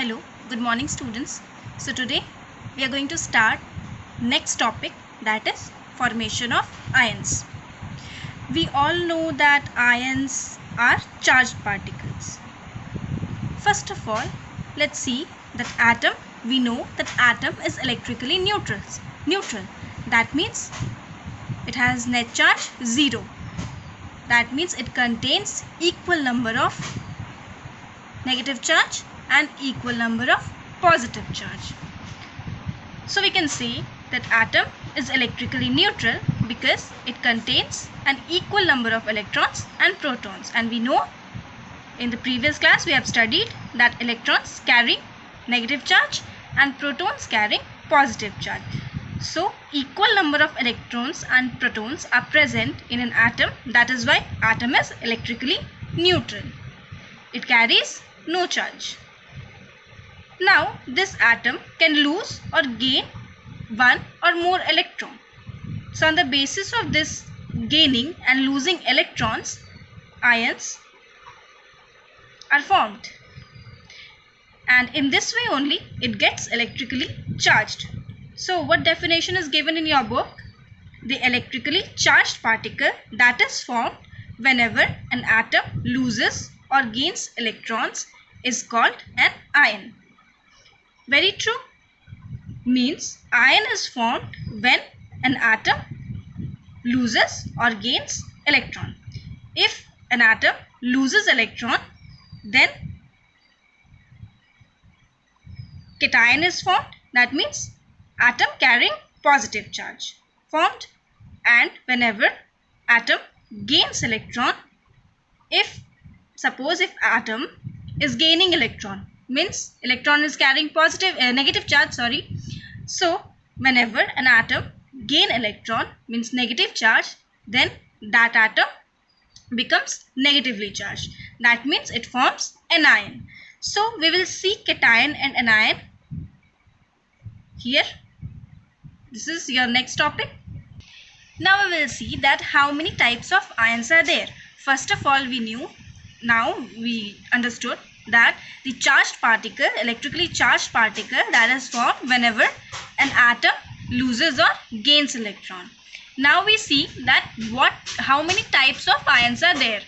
Hello, good morning students. So today we are going to start next topic, that is formation of ions. We all know that ions are charged particles. First of all, let's see that atom. We know that atom is electrically neutral. That means it has net charge 0. That means it contains equal number of negative charge and equal number of positive charge. So we can say that atom is electrically neutral because it contains an equal number of electrons and protons, and we know in the previous class we have studied that electrons carry negative charge and protons carrying positive charge. So equal number of electrons and protons are present in an atom. That is why atom is electrically neutral. It carries no charge. Now this atom can lose or gain one or more electron. So on the basis of this gaining and losing electrons, ions are formed. And in this way only it gets electrically charged. So what definition is given in your book? The electrically charged particle that is formed whenever an atom loses or gains electrons is called an ion. Very true. Means ion is formed when an atom loses or gains electron. If an atom loses electron, then cation is formed. That means atom carrying positive charge formed. And whenever atom gains electron, suppose if atom is gaining electron, means electron is carrying negative charge, so whenever an atom gain electron, means negative charge, then that atom becomes negatively charged. That means it forms an ion. So we will see cation and anion here. This is your next topic. Now we will see that how many types of ions are there. First of all, we understood that the charged particle, electrically charged particle, that is formed whenever an atom loses or gains electron. Now we see that how many types of ions are there.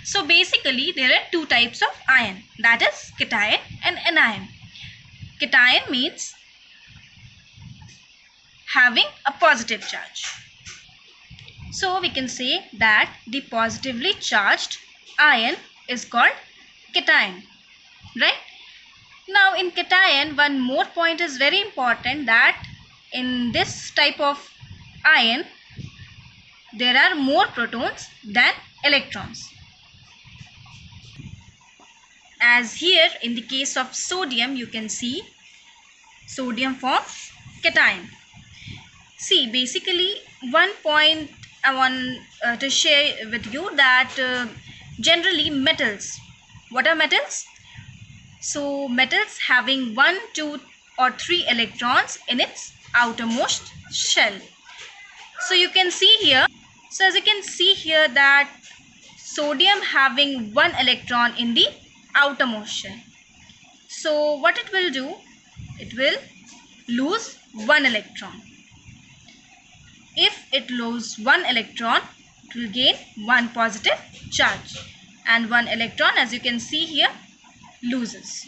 So basically there are two types of ion, that is cation and anion. Cation means having a positive charge. So we can say that the positively charged ion is called cation, right? Now in cation, one more point is very important, that in this type of ion there are more protons than electrons. As here in the case of sodium, you can see sodium forms cation. See, basically one point I want to share with you, that generally metals, what are metals? So metals having 1, 2 or 3 electrons in its outermost shell. So you can see here, as you can see here, that sodium having 1 electron in the outermost shell. So what it will do? It will lose 1 electron. If it loses 1 electron, it will gain 1 positive charge, and 1 electron, as you can see here, loses.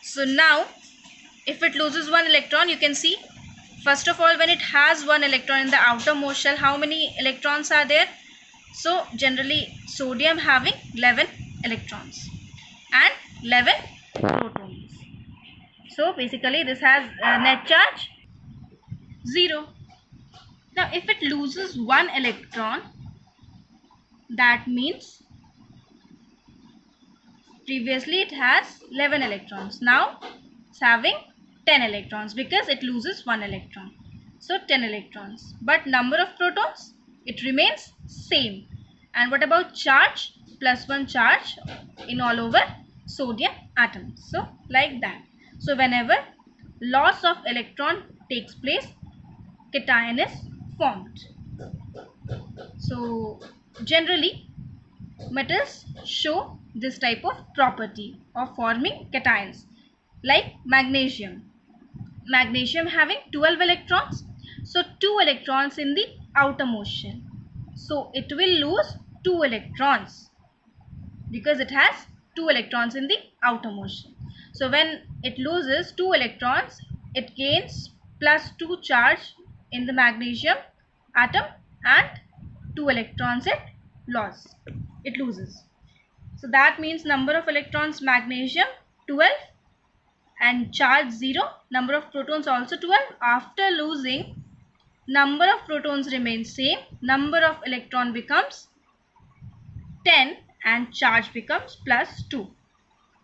So now if it loses 1 electron, you can see, first of all, when it has 1 electron in the outermost shell, how many electrons are there? So generally sodium having 11 electrons and 11 protons. So basically this has net charge 0. Now if it loses 1 electron, that means previously it has 11 electrons. Now it's having 10 electrons because it loses 1 electron. So 10 electrons. But number of protons, it remains same. And what about charge? +1 charge in all over sodium atom. So like that. So whenever loss of electron takes place, cation is formed. So generally metals show this type of property of forming cations. Like magnesium. Magnesium having 12 electrons. So 2 electrons in the outermost shell. So it will lose 2 electrons because it has 2 electrons in the outermost shell. So when it loses 2 electrons, it gains +2 charge in the magnesium atom and 2 electrons it loses. So that means number of electrons magnesium 12 and charge 0, number of protons also 12. After losing, number of protons remains same, number of electron becomes 10 and charge becomes +2.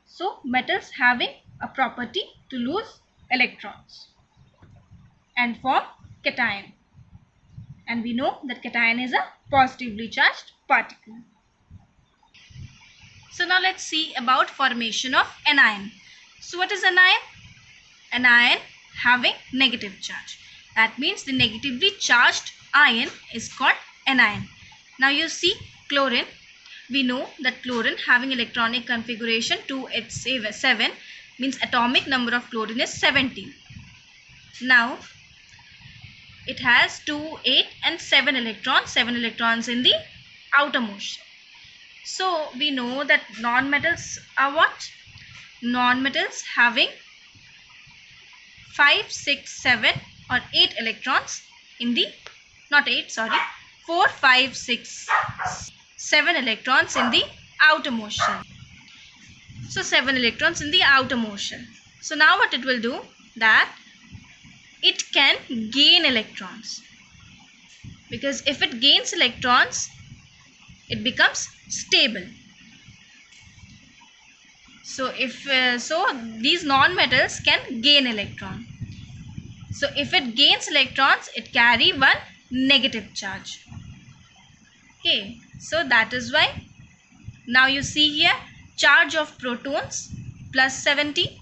So metals having a property to lose electrons and form cation. And we know that cation is a positively charged particle. So now let's see about formation of anion. So what is anion? Anion having negative charge. That means the negatively charged ion is called anion. Now you see chlorine. We know that chlorine having electronic configuration 2H7 means atomic number of chlorine is 17. Now it has 2, 8 and 7 electrons. 7 electrons in the outermost shell. So we know that non-metals are what? Non-metals having 5, 6, 7 or 8 electrons in the, not 8, sorry, 4, 5, 6, 7 electrons in the outermost shell. So 7 electrons in the outermost shell. So now what it will do, that it can gain electrons, because if it gains electrons, it becomes stable. So these non-metals can gain electron. So if it gains electrons, it carry one negative charge. Okay, so that is why now you see here charge of protons +70.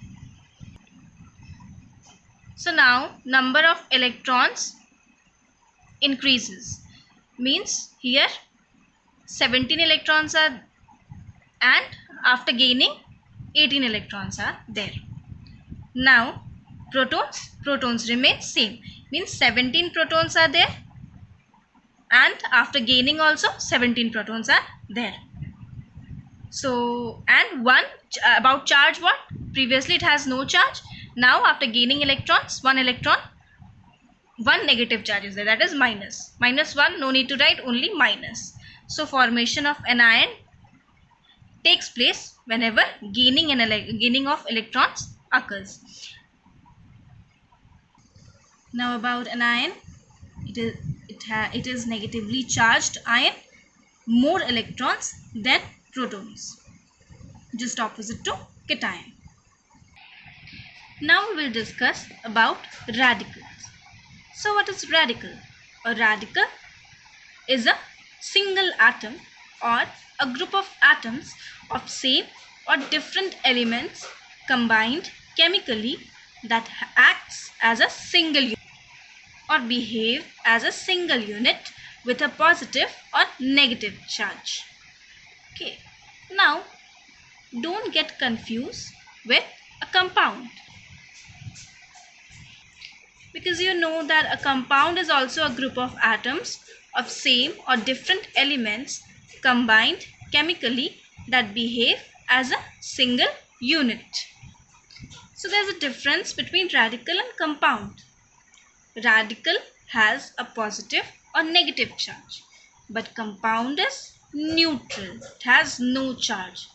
So now number of electrons increases, means here 17 electrons are, and after gaining 18 electrons are there. Now protons remain same, means 17 protons are there, and after gaining also 17 protons are there. So and one about charge, what? Previously it has no charge. Now after gaining electrons, one negative charge is there, that is minus. -1, no need to write, only minus. So formation of anion takes place whenever gaining of electrons occurs. Now about anion, it is negatively charged ion, more electrons than protons, just opposite to cation. Now we will discuss about radicals. So what is radical? A radical is a single atom or a group of atoms of same or different elements combined chemically that acts as a single unit or behave as a single unit with a positive or negative charge. Okay, now don't get confused with a compound, because you know that a compound is also a group of atoms of same or different elements combined chemically that behave as a single unit. So there's a difference between radical and compound. Radical has a positive or negative charge, but compound is neutral. It has no charge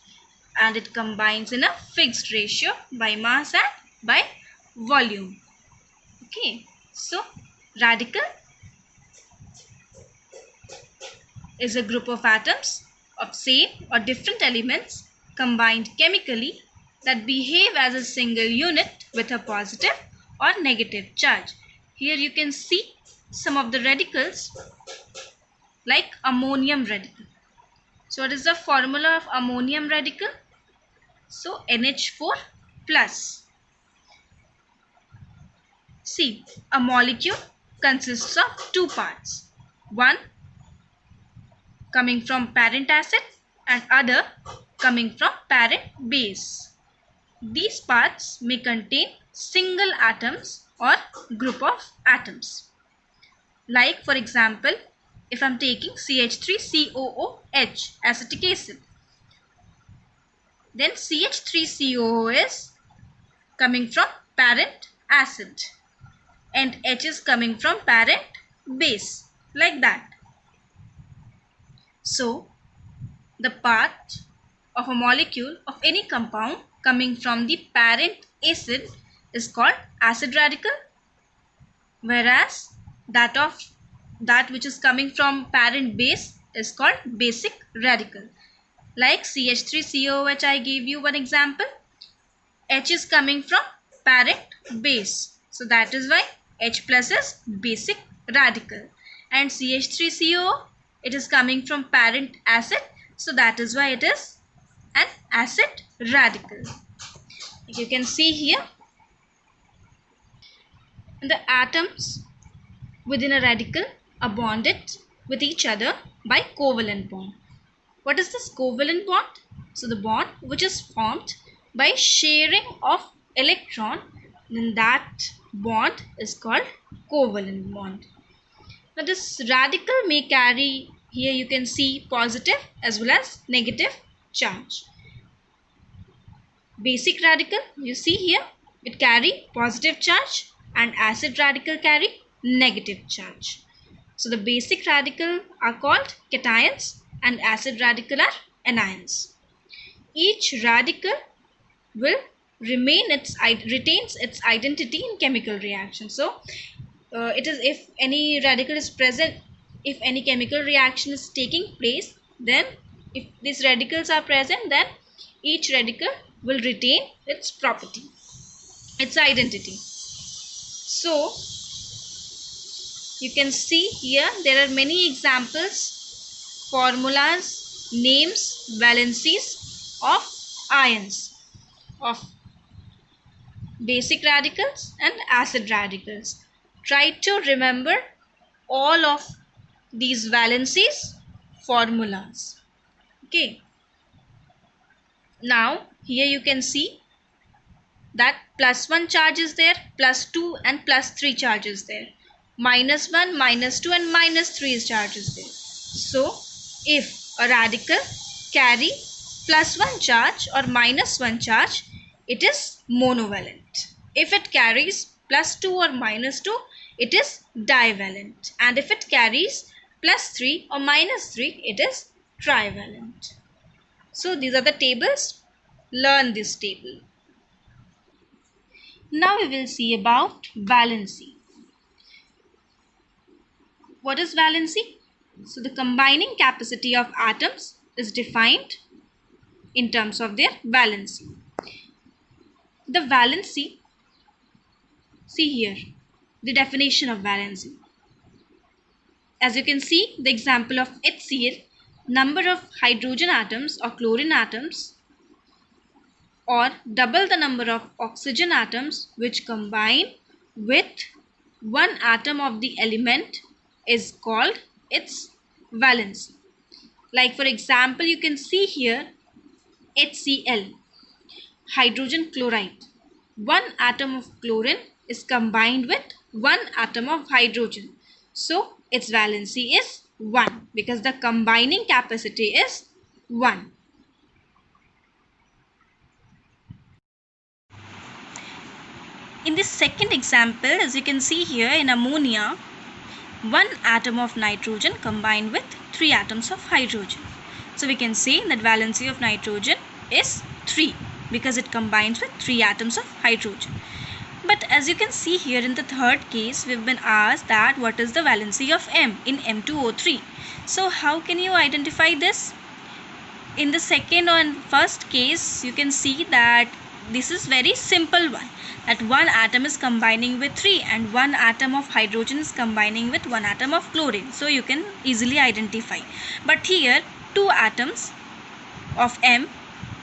and it combines in a fixed ratio by mass and by volume. Okay, so radical is a group of atoms of same or different elements combined chemically that behave as a single unit with a positive or negative charge. Here you can see some of the radicals, like ammonium radical. So what is the formula of ammonium radical? So NH4 plus. See, a molecule consists of two parts. One coming from parent acid and other coming from parent base. These parts may contain single atoms or group of atoms. Like for example, if I am taking CH3COOH, acetic acid, then CH3COO is coming from parent acid and H is coming from parent base, like that. So, the part of a molecule of any compound coming from the parent acid is called acid radical, whereas that which is coming from parent base is called basic radical. Like CH3COOH, I gave you one example. H is coming from parent base, so that is why H plus is basic radical, and CH3COO, it is coming from parent acid, so that is why it is an acid radical. You can see here the atoms within a radical are bonded with each other by covalent bond. What is this covalent bond? So the bond which is formed by sharing of electron, then that bond is called covalent bond. Now this radical may carry, here you can see, positive as well as negative charge. Basic radical, you see here, it carry positive charge, and acid radical carry negative charge. So the basic radical are called cations and acid radical are anions. Each radical will retains its identity in chemical reaction. So it is, if any radical is present, if any chemical reaction is taking place, then if these radicals are present, then each radical will retain its property, its identity. So you can see here there are many examples, formulas, names, valencies of ions, of basic radicals and acid radicals. Try to remember all of these valencies, formulas. Okay. Now here you can see that +1 charge is there, +2 and +3 charge is there, -1, -2 and -3 charge is there. So if a radical carry +1 charge or -1 charge, it is monovalent. If it carries +2 or -2, it is divalent, and if it carries +3 or -3, it is trivalent. So these are the tables. Learn this table. Now we will see about valency. What is valency? So the combining capacity of atoms is defined in terms of their valency. The valency, see here the definition of valency. As you can see, the example of HCl, number of hydrogen atoms or chlorine atoms, or double the number of oxygen atoms which combine with one atom of the element is called its valency. Like for example, you can see here HCl, hydrogen chloride. One atom of chlorine is combined with one atom of hydrogen. So its valency is 1 because the combining capacity is 1. In this second example, as you can see here, in ammonia, one atom of nitrogen combined with 3 atoms of hydrogen. So we can say that valency of nitrogen is 3 because it combines with 3 atoms of hydrogen. But as you can see here in the third case, we've been asked that what is the valency of M in M2O3. So how can you identify this? In the second and first case, you can see that this is very simple one, that one atom is combining with 3 and one atom of hydrogen is combining with one atom of chlorine. So you can easily identify. But here 2 atoms of M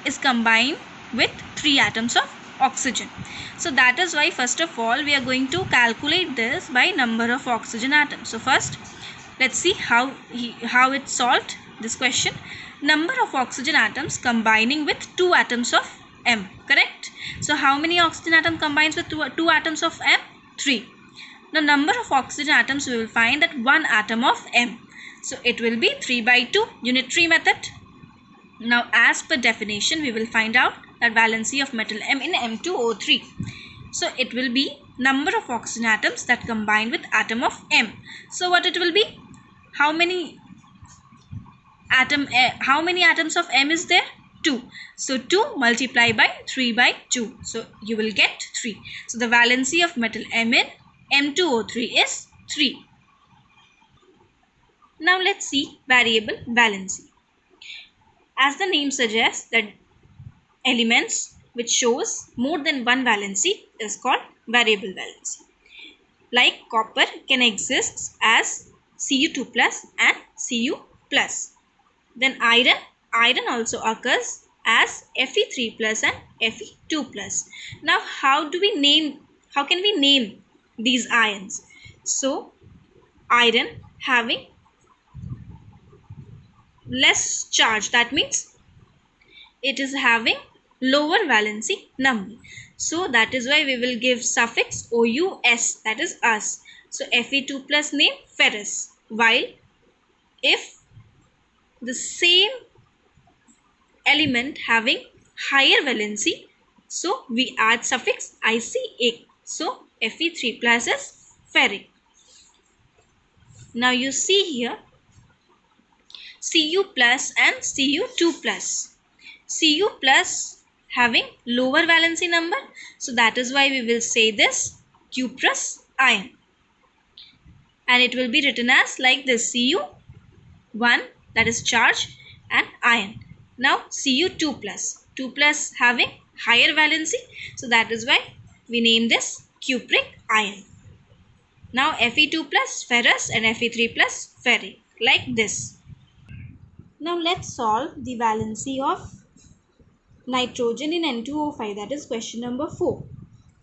is combined with 3 atoms of oxygen. So that is why first of all we are going to calculate this by number of oxygen atoms. So first let's see how it's solved, this question. number of oxygen atoms combining with 2 atoms of M, correct? So how many oxygen atom combines with two atoms of M? 3. The number of oxygen atoms, we will find that 1 atom of M. So it will be 3 by 2, unitary method. Now as per definition, we will find out that valency of metal M in M2O3. So it will be number of oxygen atoms that combine with atom of M. So what it will be? How many atoms of M is there? 2. So 2 multiplied by 3 by 2. So you will get 3. So the valency of metal M in M2O3 is 3. Now let's see variable valency. As the name suggests, that elements which shows more than one valency is called variable valency. Like copper can exist as Cu2 plus and Cu plus. Then iron also occurs as Fe3 plus and Fe2 plus. Now how can we name these ions? So iron having less charge, that means it is having lower valency number. So that is why we will give suffix OUS, that is us. So Fe2 plus name ferrous. While if the same element having higher valency, so we add suffix IC-ic. So Fe3 plus is ferric. Now you see here Cu plus and Cu2 plus. Cu plus having lower valency number, so that is why we will say this cuprous ion, and it will be written as like this: Cu1, that is charge, and ion. Now Cu2 plus, 2 plus having higher valency, so that is why we name this cupric ion. Now Fe2 plus ferrous and Fe3 plus ferric, like this. Now let's solve the valency of nitrogen in N2O5, that is question number 4.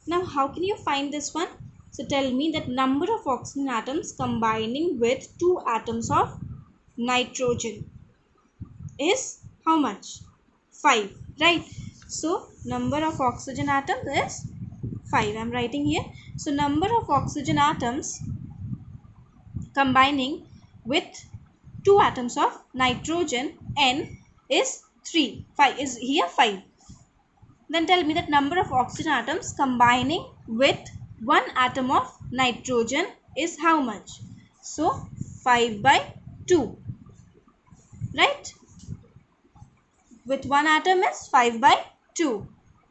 Now how can you find this one? So tell me that number of oxygen atoms combining with 2 atoms of nitrogen is how much? 5, right? So number of oxygen atoms is 5. I am writing here. So number of oxygen atoms combining with 2 atoms of nitrogen N is 3. 5 is here 5. Then tell me that number of oxygen atoms combining with 1 atom of nitrogen is how much? So 5 by 2, right? With 1 atom is 5 by 2.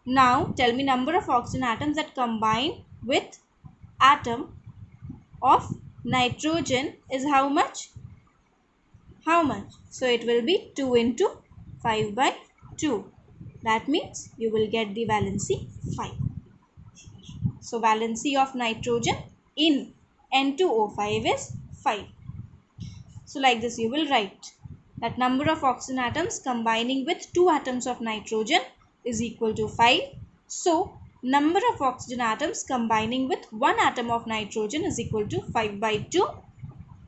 Now tell me number of oxygen atoms that combine with atom of nitrogen is how much? How much? So it will be 2 into 5 by 2. That means you will get the valency 5. So valency of nitrogen in N2O5 is 5. So like this you will write that number of oxygen atoms combining with 2 atoms of nitrogen is equal to 5. So number of oxygen atoms combining with 1 atom of nitrogen is equal to 5 by 2.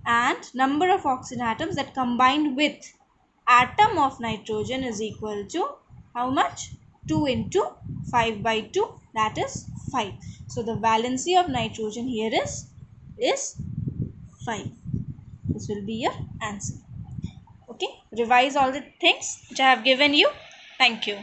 And number of oxygen atoms that combined with atom of nitrogen is equal to how much? 2 into 5 by 2, that is 5. So the valency of nitrogen here is 5. This will be your answer. Okay, revise all the things which I have given you. Thank you.